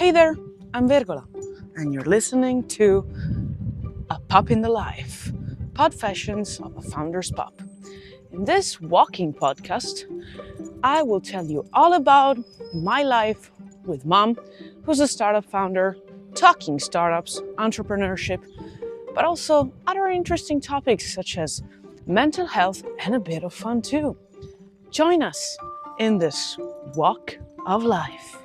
Hey there, I'm Vergola, and you're listening to A Pup in the Life, Pod-fessions of a founder's pup. In this walking podcast, I will tell you all about my life with Mom, who's a startup founder, talking startups, entrepreneurship, but also other interesting topics such as mental health and a bit of fun too. Join us in this walk of life.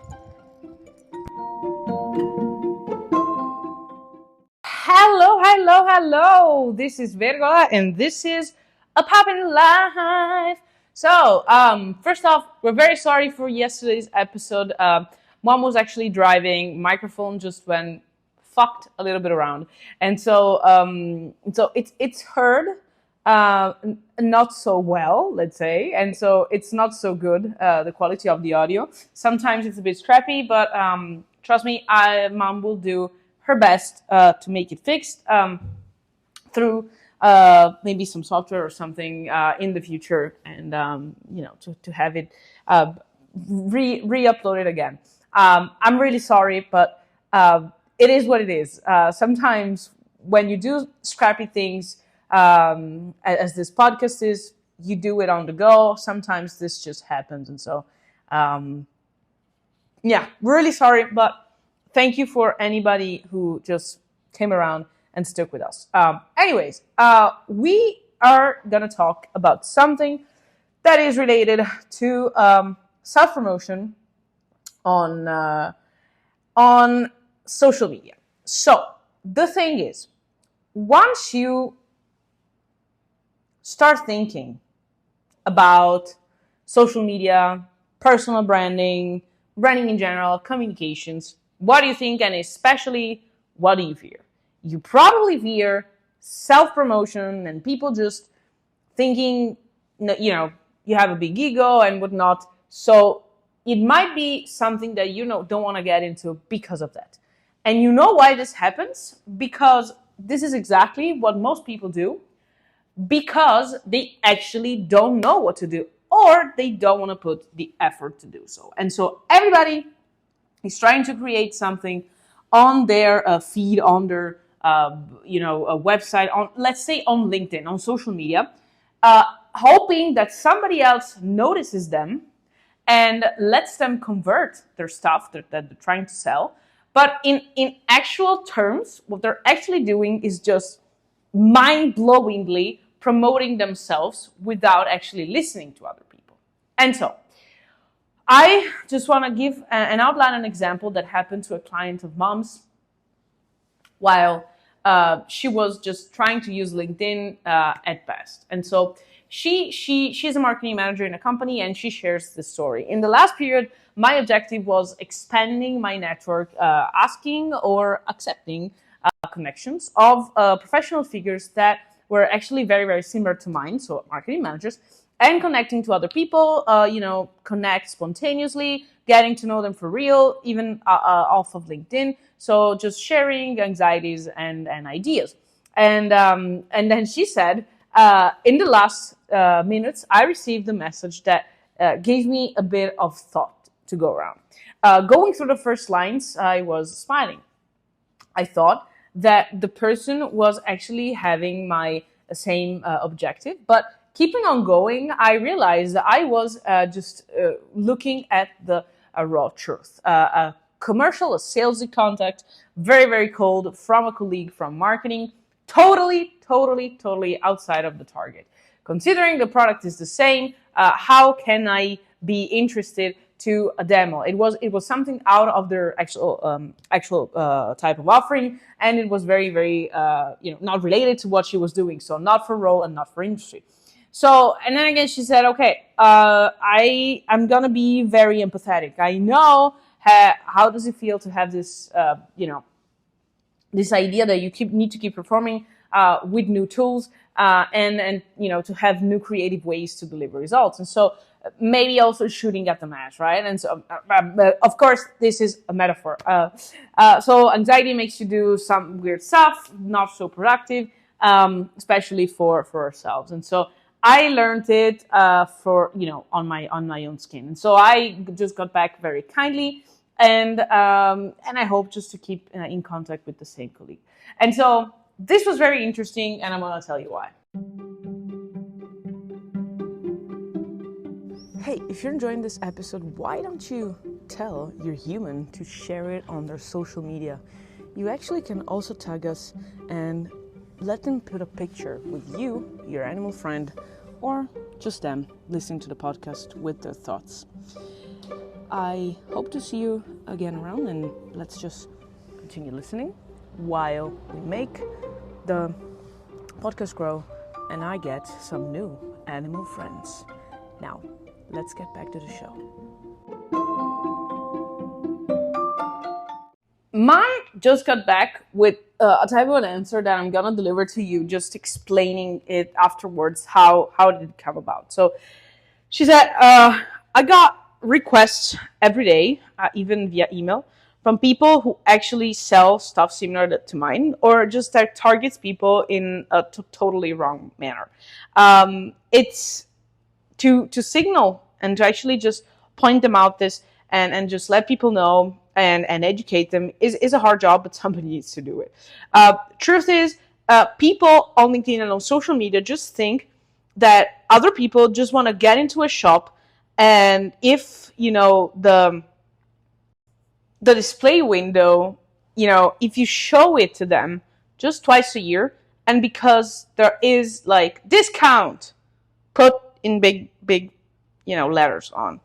Hello. This is Vergola, and this is A Pup in the Life. So, first off, we're very sorry for yesterday's episode. Mom was actually driving. Microphone just went fucked a little bit around, and so it's heard not so well, let's say, and so it's not so good, the quality of the audio. Sometimes it's a bit scrappy, but trust me, Mom will do her best to make it fixed through maybe some software or something in the future, and to have it re-uploaded again. I'm really sorry, but it is what it is. Sometimes when you do scrappy things, as this podcast is, you do it on the go. Sometimes this just happens, and so really sorry, but thank you for anybody who just came around and stuck with us. Anyways, we are going to talk about something that is related to self-promotion on social media. So the thing is, once you start thinking about social media, personal branding in general, communications, what do you think, and especially, what do you fear? You probably fear self-promotion and people just thinking, you have a big ego and whatnot. So it might be something that don't want to get into because of that. And you know why this happens? Because this is exactly what most people do, because they actually don't know what to do, or they don't want to put the effort to do so. And so everybody is trying to create something on their feed, on their a website, on, let's say, on LinkedIn, on social media, hoping that somebody else notices them and lets them convert their stuff that they're trying to sell. But in actual terms, what they're actually doing is just mind-blowingly promoting themselves without actually listening to other people. And so I just want to give an outline, an example that happened to a client of Mom's while she was just trying to use LinkedIn at best. And so she's a marketing manager in a company, and she shares this story. In the last period, my objective was expanding my network, asking or accepting connections of professional figures that were actually very, very similar to mine, so marketing managers, and connecting to other people, connect spontaneously, getting to know them for real, even off of LinkedIn. So just sharing anxieties and ideas. And then she said, in the last minutes, I received a message that gave me a bit of thought to go around. Going through the first lines, I was smiling. I thought that the person was actually having my same objective, but keeping on going, I realized that I was just looking at the raw truth. A commercial, a salesy contact, very, very cold, from a colleague from marketing, totally outside of the target. Considering the product is the same, how can I be interested to a demo? It was something out of their actual type of offering, and it was very, very not related to what she was doing. So not for role and not for industry. So, and then again, she said, okay, I'm going to be very empathetic. I know how does it feel to have this, this idea that you need to keep performing with new tools and to have new creative ways to deliver results. And so maybe also shooting at the match, right? And so, of course, this is a metaphor. So anxiety makes you do some weird stuff, not so productive, especially for ourselves. And so I learned it on my own skin. And so I just got back very kindly and I hope just to keep in contact with the same colleague. And so this was very interesting, and I'm gonna tell you why. Hey, if you're enjoying this episode, why don't you tell your human to share it on their social media? You actually can also tag us and let them put a picture with you, your animal friend, or just them listening to the podcast with their thoughts. I hope to see you again around, and let's just continue listening while we make the podcast grow and I get some new animal friends. Now, let's get back to the show. Mine just got back with a type of an answer that I'm gonna deliver to you, just explaining it afterwards. How did it come about? So she said, I got requests every day, even via email, from people who actually sell stuff similar to mine, or just that targets people in a totally wrong manner. It's to signal and to actually just point them out this and just let people know and educate them is a hard job, but somebody needs to do it. Truth is, people on LinkedIn and on social media just think that other people just want to get into a shop, and if the display window, if you show it to them just twice a year, and because there is like discount put in big letters on.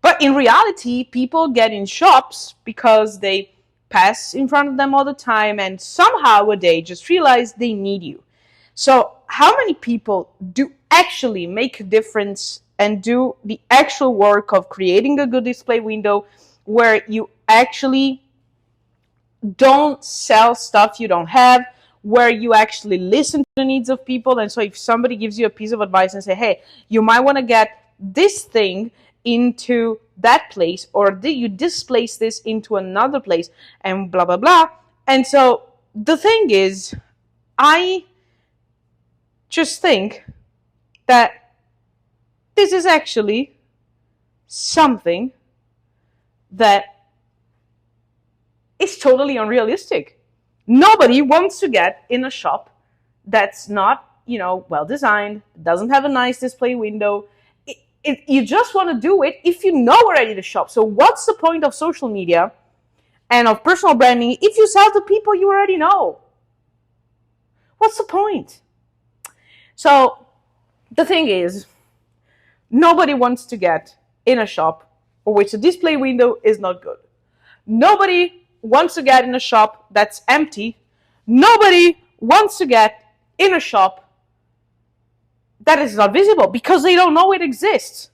But in reality, people get in shops because they pass in front of them all the time, and somehow a day just realize they need you. So how many people do actually make a difference and do the actual work of creating a good display window where you actually don't sell stuff you don't have, where you actually listen to the needs of people? And so if somebody gives you a piece of advice and say, hey, you might want to get this thing into that place, or you displace this into another place, and blah, blah, blah. And so the thing is, I just think that this is actually something that is totally unrealistic. Nobody wants to get in a shop that's not, well designed, doesn't have a nice display window. You just want to do it if you know already the shop. So what's the point of social media and of personal branding if you sell to people you already know? What's the point? So the thing is, nobody wants to get in a shop for which the display window is not good. Nobody wants to get in a shop that's empty. Nobody wants to get in a shop that is not visible because they don't know it exists.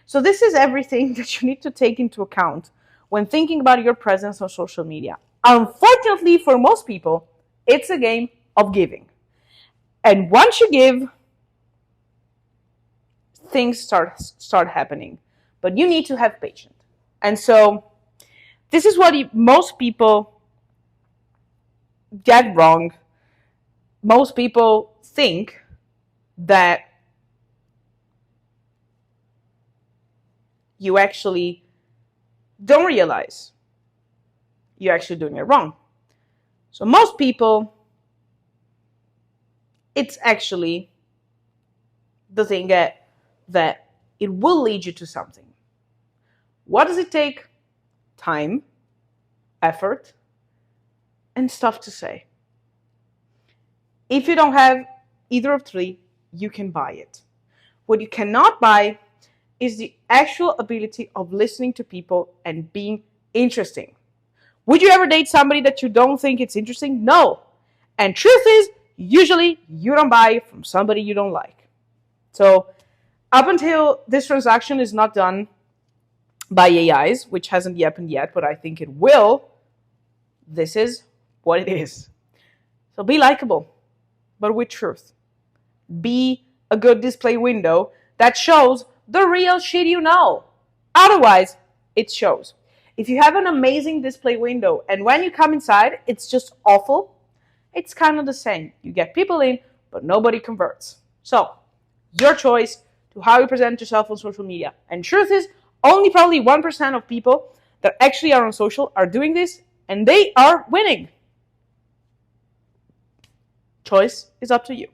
So this is everything that you need to take into account when thinking about your presence on social media. Unfortunately, for most people, it's a game of giving. And once you give, things start happening. But you need to have patience. And so this is what most people get wrong. Most people think that you actually don't realize you're actually doing it wrong. So most people, it's actually the thing that it will lead you to something. What does it take? Time, effort, and stuff to say. If you don't have either of three, you can buy it. What you cannot buy is the actual ability of listening to people and being interesting. Would you ever date somebody that you don't think it's interesting? No. And truth is, usually you don't buy from somebody you don't like. So up until this transaction is not done by AIs, which hasn't happened yet, but I think it will, this is what it is. So be likable, but with truth. Be a good display window that shows the real shit you know. Otherwise, it shows. If you have an amazing display window and when you come inside, it's just awful, it's kind of the same. You get people in, but nobody converts. So, your choice to how you present yourself on social media. And truth is, only probably 1% of people that actually are on social are doing this, and they are winning. Choice is up to you.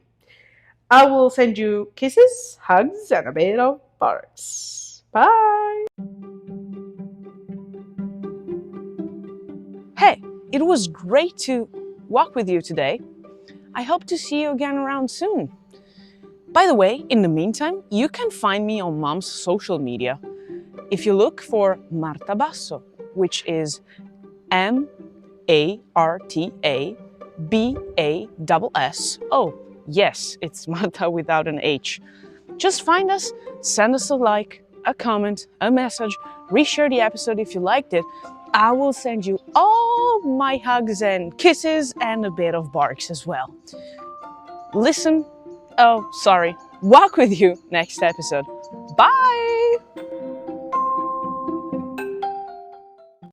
I will send you kisses, hugs, and a bit of barks. Bye! Hey, it was great to walk with you today. I hope to see you again around soon. By the way, in the meantime, you can find me on Mom's social media. If you look for Marta Basso, which is MartaBasso. Yes, it's Marta without an H. Just find us, send us a like, a comment, a message, reshare the episode if you liked it. I will send you all my hugs and kisses and a bit of barks as well. Walk with you next episode. Bye!